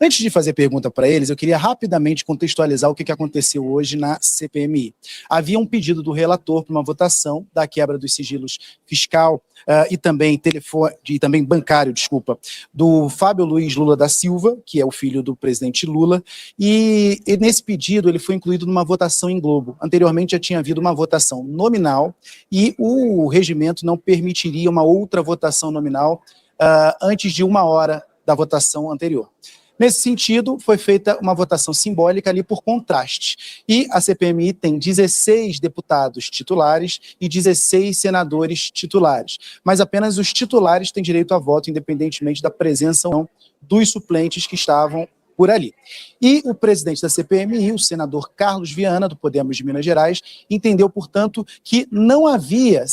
Antes de fazer pergunta para eles, eu queria rapidamente contextualizar o que aconteceu hoje na CPMI. Havia um pedido do relator para uma votação da quebra dos sigilos fiscal e também bancário, do Fábio Luiz Lula da Silva, que é o filho do presidente Lula, e nesse pedido ele foi incluído numa votação em globo. Anteriormente já tinha havido uma votação nominal e o regimento não permitiria uma outra votação nominal antes de 1 hora da votação anterior. Nesse sentido, foi feita uma votação simbólica ali por contraste. E a CPMI tem 16 deputados titulares e 16 senadores titulares. Mas apenas os titulares têm direito a voto, independentemente da presença ou não dos suplentes que estavam por ali. E o presidente da CPMI, o senador Carlos Viana, do Podemos de Minas Gerais, entendeu, portanto, que não havia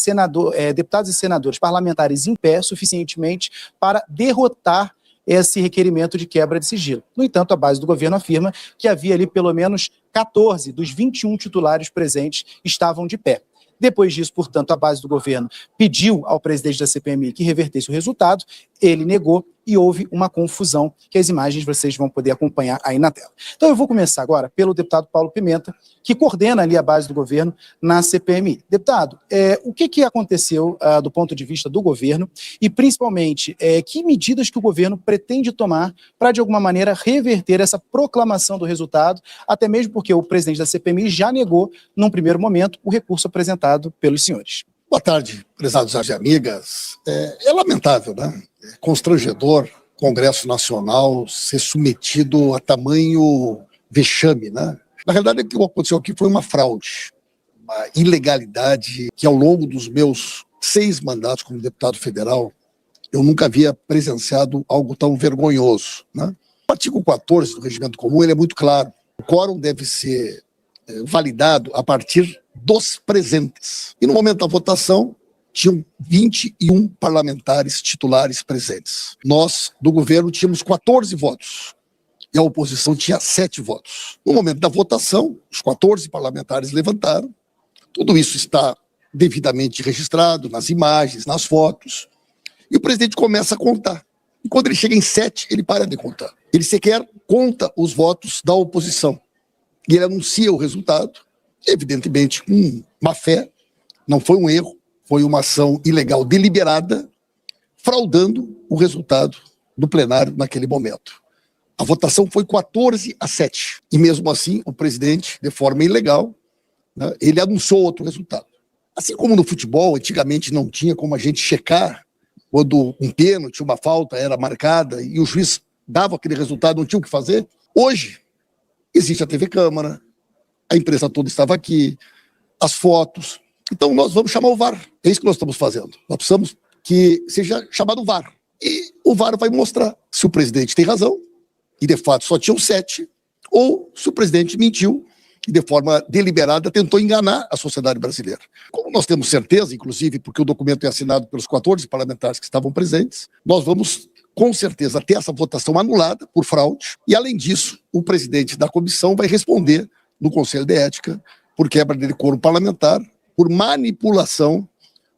deputados e senadores parlamentares em pé suficientemente para derrotar esse requerimento de quebra de sigilo. No entanto, a base do governo afirma que havia ali pelo menos 14 dos 21 titulares presentes estavam de pé. Depois disso, portanto, a base do governo pediu ao presidente da CPMI que revertesse o resultado, ele negou e houve uma confusão, que as imagens vocês vão poder acompanhar aí na tela. Então eu vou começar agora pelo deputado Paulo Pimenta, que coordena ali a base do governo na CPMI. Deputado, o que aconteceu do ponto de vista do governo e, principalmente, que medidas que o governo pretende tomar para, de alguma maneira, reverter essa proclamação do resultado, até mesmo porque o presidente da CPMI já negou, num primeiro momento, o recurso apresentado pelos senhores. Boa tarde, prezados e amigas. É lamentável, né? É constrangedor o Congresso Nacional ser submetido a tamanho vexame, né? Na realidade, o que aconteceu aqui foi uma fraude, uma ilegalidade que, ao longo dos meus 6 mandatos como deputado federal, eu nunca havia presenciado algo tão vergonhoso, né? O artigo 14 do Regimento Comum ele é muito claro. O quórum deve ser validado a partir dos presentes. E no momento da votação, tinham 21 parlamentares titulares presentes. Nós, do governo, tínhamos 14 votos. E a oposição tinha 7 votos. No momento da votação, os 14 parlamentares levantaram. Tudo isso está devidamente registrado nas imagens, nas fotos. E o presidente começa a contar. E quando ele chega em 7, ele para de contar. Ele sequer conta os votos da oposição. E ele anuncia o resultado, evidentemente com má fé, não foi um erro, foi uma ação ilegal deliberada, fraudando o resultado do plenário naquele momento. A votação foi 14-7, e mesmo assim o presidente, de forma ilegal, né, ele anunciou outro resultado. Assim como no futebol, antigamente não tinha como a gente checar quando um pênalti, uma falta era marcada e o juiz dava aquele resultado, não tinha o que fazer, hoje existe a TV Câmara, a imprensa toda estava aqui, as fotos. Então nós vamos chamar o VAR. É isso que nós estamos fazendo. Nós precisamos que seja chamado VAR. E o VAR vai mostrar se o presidente tem razão, e de fato só tinham 7, ou se o presidente mentiu e de forma deliberada tentou enganar a sociedade brasileira. Como nós temos certeza, inclusive porque o documento é assinado pelos 14 parlamentares que estavam presentes, nós vamos com certeza ter essa votação anulada por fraude, e além disso, o presidente da comissão vai responder no Conselho de Ética por quebra de decoro parlamentar, por manipulação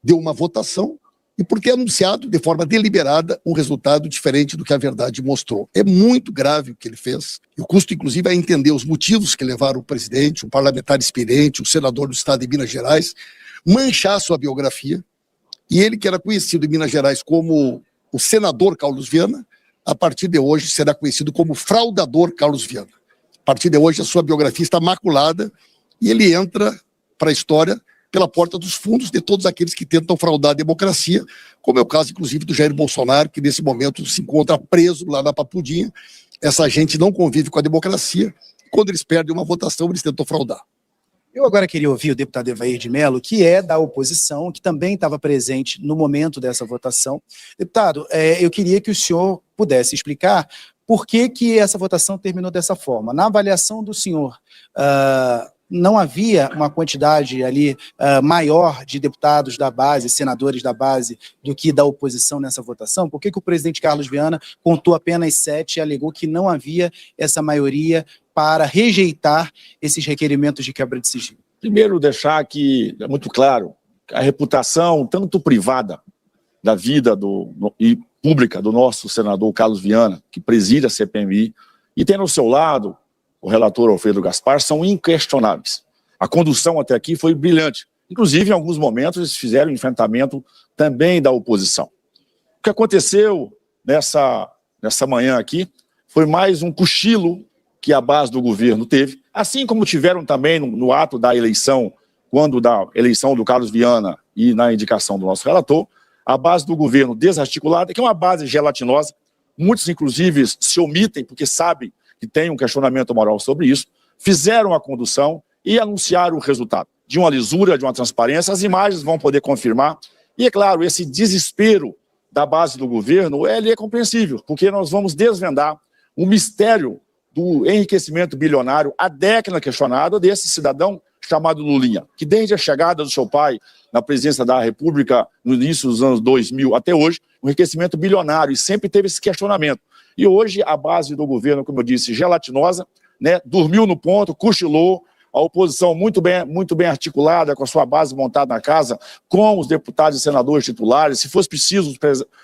de uma votação e por ter anunciado de forma deliberada um resultado diferente do que a verdade mostrou. É muito grave o que ele fez. E o custo, inclusive, é entender os motivos que levaram o presidente, um parlamentar experiente, um senador do estado de Minas Gerais, manchar sua biografia. E ele, que era conhecido em Minas Gerais como o senador Carlos Viana, a partir de hoje será conhecido como fraudador Carlos Viana. A partir de hoje a sua biografia está maculada e ele entra para a história pela porta dos fundos de todos aqueles que tentam fraudar a democracia, como é o caso, inclusive, do Jair Bolsonaro, que nesse momento se encontra preso lá na Papudinha. Essa gente não convive com a democracia. Quando eles perdem uma votação, eles tentam fraudar. Eu agora queria ouvir o deputado Evair de Mello, que é da oposição, que também estava presente no momento dessa votação. Deputado, eu queria que o senhor pudesse explicar por que essa votação terminou dessa forma. Na avaliação do senhor, não havia uma quantidade ali maior de deputados da base, senadores da base, do que da oposição nessa votação? Por que o presidente Carlos Viana contou apenas 7 e alegou que não havia essa maioria para rejeitar esses requerimentos de quebra de sigilo? Primeiro, deixar que é muito claro a reputação, tanto privada da vida e pública do nosso senador Carlos Viana, que preside a CPMI, E tem no seu lado o relator Alfredo Gaspar, são inquestionáveis. A condução até aqui foi brilhante. Inclusive, em alguns momentos, eles fizeram enfrentamento também da oposição. O que aconteceu nessa manhã aqui foi mais um cochilo que a base do governo teve, assim como tiveram também no ato da eleição, quando da eleição do Carlos Viana e na indicação do nosso relator, a base do governo desarticulada, que é uma base gelatinosa. Muitos, inclusive, se omitem porque sabem que tem um questionamento moral sobre isso, fizeram a condução e anunciaram o resultado. De uma lisura, de uma transparência, as imagens vão poder confirmar. E, é claro, esse desespero da base do governo, ele é compreensível, porque nós vamos desvendar o mistério do enriquecimento bilionário, a década questionada desse cidadão chamado Lulinha, que desde a chegada do seu pai na presidência da República, no início dos anos 2000 até hoje, um enriquecimento bilionário, e sempre teve esse questionamento. E hoje a base do governo, como eu disse, gelatinosa, né, dormiu no ponto, cochilou, a oposição muito bem articulada, com a sua base montada na casa, com os deputados e senadores titulares, se fosse preciso,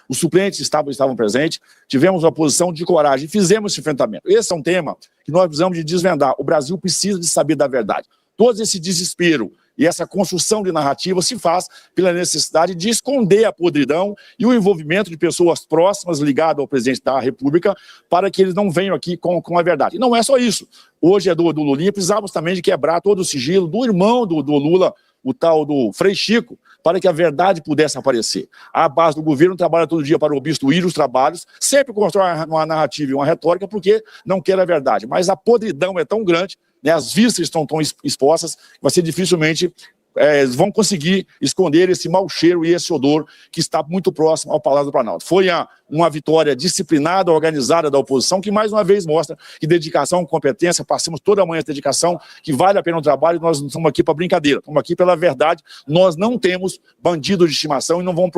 os suplentes estavam presentes, tivemos uma posição de coragem, fizemos esse enfrentamento. Esse é um tema que nós precisamos de desvendar. O Brasil precisa de saber da verdade. Todo esse desespero e essa construção de narrativa se faz pela necessidade de esconder a podridão e o envolvimento de pessoas próximas ligadas ao presidente da República para que eles não venham aqui com a verdade. E não é só isso. Hoje é do Lulinha, precisávamos também de quebrar todo o sigilo do irmão do Lula, o tal do Frei Chico, para que a verdade pudesse aparecer. A base do governo trabalha todo dia para obstruir os trabalhos, sempre constrói uma narrativa e uma retórica porque não quer a verdade. Mas a podridão é tão grande, né, as vistas estão tão expostas, que vai ser dificilmente vão conseguir esconder esse mau cheiro e esse odor que está muito próximo ao Palácio do Planalto. Foi uma vitória disciplinada, organizada da oposição, que mais uma vez mostra que dedicação, competência, passamos toda a manhã essa dedicação, que vale a pena o trabalho, e nós não estamos aqui para brincadeira, estamos aqui pela verdade. Nós não temos bandido de estimação e não vamos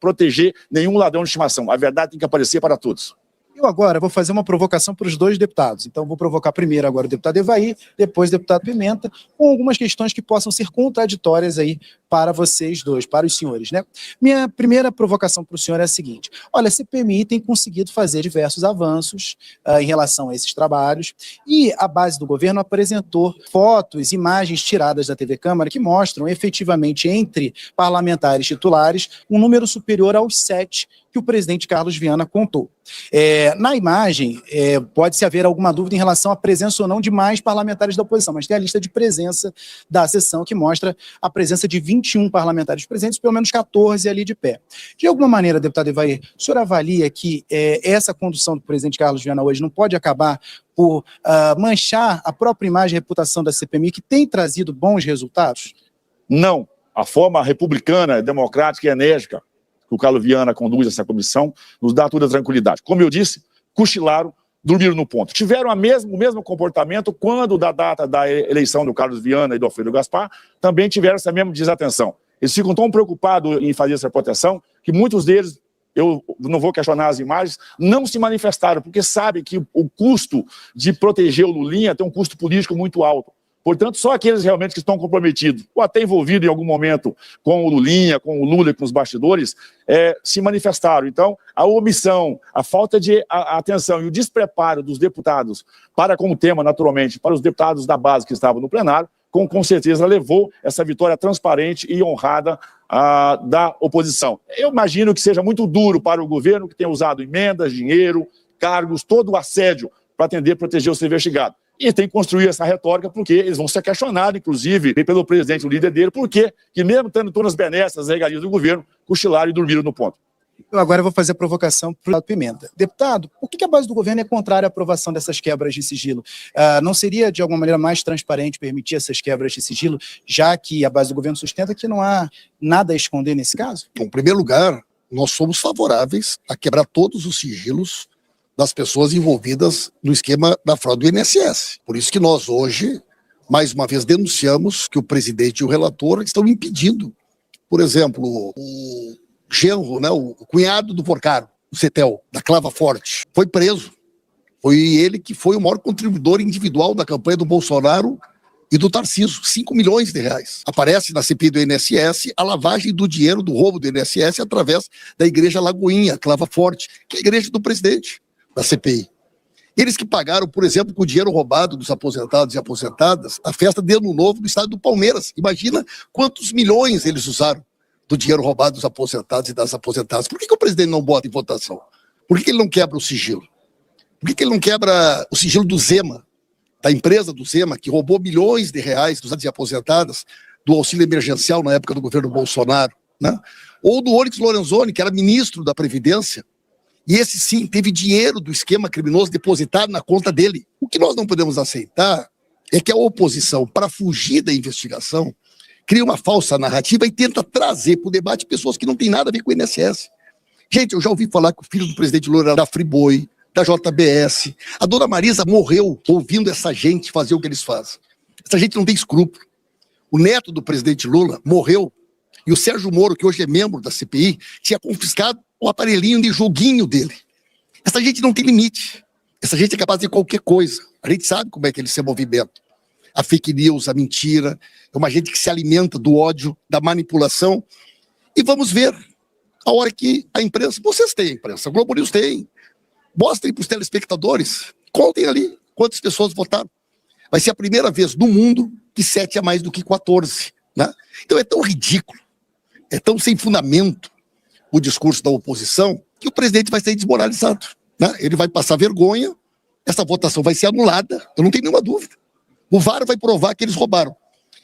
proteger nenhum ladrão de estimação. A verdade tem que aparecer para todos. Eu agora vou fazer uma provocação para os dois deputados. Então, vou provocar primeiro agora o deputado Evair, depois o deputado Pimenta, com algumas questões que possam ser contraditórias aí para vocês dois, para os senhores, né? Minha primeira provocação para o senhor é a seguinte: olha, a CPMI tem conseguido fazer diversos avanços em relação a esses trabalhos, e a base do governo apresentou fotos, imagens tiradas da TV Câmara que mostram efetivamente entre parlamentares titulares um número superior aos 7 que o presidente Carlos Viana contou. Na imagem, pode-se haver alguma dúvida em relação à presença ou não de mais parlamentares da oposição, mas tem a lista de presença da sessão que mostra a presença de 21 parlamentares presentes, pelo menos 14 ali de pé. De alguma maneira, deputado Evair, o senhor avalia que essa condução do presidente Carlos Viana hoje não pode acabar por manchar a própria imagem e reputação da CPMI, que tem trazido bons resultados? Não. A forma republicana, democrática e enérgica que o Carlos Viana conduz essa comissão nos dá toda a tranquilidade. Como eu disse, cochilaram, dormiram no ponto. Tiveram o mesmo comportamento quando, da data da eleição do Carlos Viana e do Alfredo Gaspar, também tiveram essa mesma desatenção. Eles ficam tão preocupados em fazer essa proteção que muitos deles, eu não vou questionar as imagens, não se manifestaram, porque sabem que o custo de proteger o Lulinha tem um custo político muito alto. Portanto, só aqueles realmente que estão comprometidos, ou até envolvidos em algum momento com o Lulinha, com o Lula e com os bastidores, se manifestaram. Então, a omissão, a falta de atenção e o despreparo dos deputados para com o tema, naturalmente, para os deputados da base que estavam no plenário, com certeza levou essa vitória transparente e honrada da oposição. Eu imagino que seja muito duro para o governo, que tenha usado emendas, dinheiro, cargos, todo o assédio para atender, proteger o seu investigado. E tem que construir essa retórica, porque eles vão ser questionados, inclusive, pelo presidente, o líder dele, porque que mesmo tendo todas as benesses, as regalias do governo, cochilaram e dormiram no ponto. Eu agora vou fazer a provocação para o deputado Pimenta. Deputado, por que a base do governo é contrária à aprovação dessas quebras de sigilo? Não seria, de alguma maneira, mais transparente permitir essas quebras de sigilo, já que a base do governo sustenta que não há nada a esconder nesse caso? Bom, em primeiro lugar, nós somos favoráveis a quebrar todos os sigilos das pessoas envolvidas no esquema da fraude do INSS. Por isso que nós hoje, mais uma vez, denunciamos que o presidente e o relator estão impedindo, por exemplo, o genro, né, o cunhado do Porcaro, o Cetel, da Clava Forte, foi preso. Foi ele que foi o maior contribuidor individual da campanha do Bolsonaro e do Tarcísio, 5 milhões de reais. Aparece na CPI do INSS a lavagem do dinheiro do roubo do INSS através da Igreja Lagoinha, Clava Forte, que é a igreja do presidente da CPI. Eles que pagaram, por exemplo, com o dinheiro roubado dos aposentados e aposentadas, a festa de Ano Novo do estado do Palmeiras. Imagina quantos milhões eles usaram do dinheiro roubado dos aposentados e das aposentadas. Por que o presidente não bota em votação? Por que ele não quebra o sigilo? Por que ele não quebra o sigilo do Zema, da empresa do Zema, que roubou milhões de reais dos aposentadas, do auxílio emergencial na época do governo Bolsonaro, né? Ou do Onyx Lorenzoni, que era ministro da Previdência, e esse sim teve dinheiro do esquema criminoso depositado na conta dele. O que nós não podemos aceitar é que a oposição, para fugir da investigação, cria uma falsa narrativa e tenta trazer para o debate pessoas que não têm nada a ver com o INSS. Gente, eu já ouvi falar que o filho do presidente Lula era da Friboi, da JBS. A dona Marisa morreu ouvindo essa gente fazer o que eles fazem. Essa gente não tem escrúpulo. O neto do presidente Lula morreu e o Sérgio Moro, que hoje é membro da CPI, tinha confiscado o aparelhinho de joguinho dele. Essa gente não tem limite. Essa gente é capaz de qualquer coisa. A gente sabe como é que eles se movimentam. A fake news, a mentira, é uma gente que se alimenta do ódio, da manipulação. E vamos ver a hora que a imprensa, vocês têm a imprensa, a Globo News tem, mostrem para os telespectadores, contem ali quantas pessoas votaram. Vai ser a primeira vez no mundo que 7 é mais do que 14. Né? Então é tão ridículo, é tão sem fundamento o discurso da oposição, que o presidente vai ser desmoralizado. Né? Ele vai passar vergonha, essa votação vai ser anulada, eu não tenho nenhuma dúvida. O VAR vai provar que eles roubaram.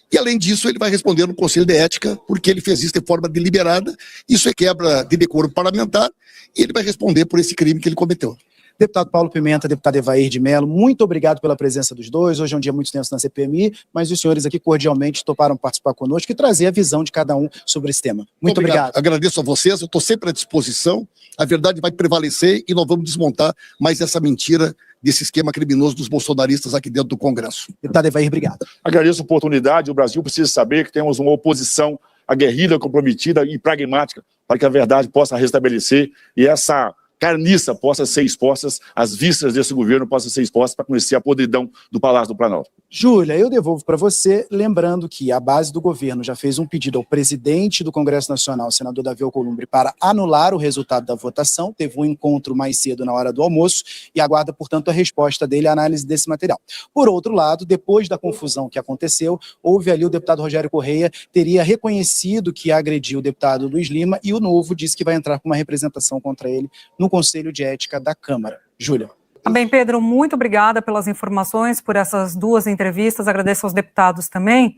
E, além disso, ele vai responder no Conselho de Ética, porque ele fez isso de forma deliberada, isso é quebra de decoro parlamentar, e ele vai responder por esse crime que ele cometeu. Deputado Paulo Pimenta, deputado Evair de Mello, muito obrigado pela presença dos dois. Hoje é um dia muito tenso na CPMI, mas os senhores aqui cordialmente toparam participar conosco e trazer a visão de cada um sobre esse tema. Muito obrigado. Agradeço a vocês, eu estou sempre à disposição, a verdade vai prevalecer e nós vamos desmontar mais essa mentira desse esquema criminoso dos bolsonaristas aqui dentro do Congresso. Deputado Evair, obrigado. Agradeço a oportunidade, o Brasil precisa saber que temos uma oposição aguerrida, comprometida e pragmática para que a verdade possa restabelecer e essa carniça possa ser exposta, as vistas desse governo possam ser expostas para conhecer a podridão do Palácio do Planalto. Júlia, eu devolvo para você, lembrando que a base do governo já fez um pedido ao presidente do Congresso Nacional, senador Davi Alcolumbre, para anular o resultado da votação. Teve um encontro mais cedo na hora do almoço e aguarda, portanto, a resposta dele, a análise desse material. Por outro lado, depois da confusão que aconteceu, houve ali o deputado Rogério Correia, teria reconhecido que agrediu o deputado Luiz Lima e o Novo disse que vai entrar com uma representação contra ele no Conselho de Ética da Câmara. Júlia. Bem, Pedro, muito obrigada pelas informações, por essas duas entrevistas. Agradeço aos deputados também.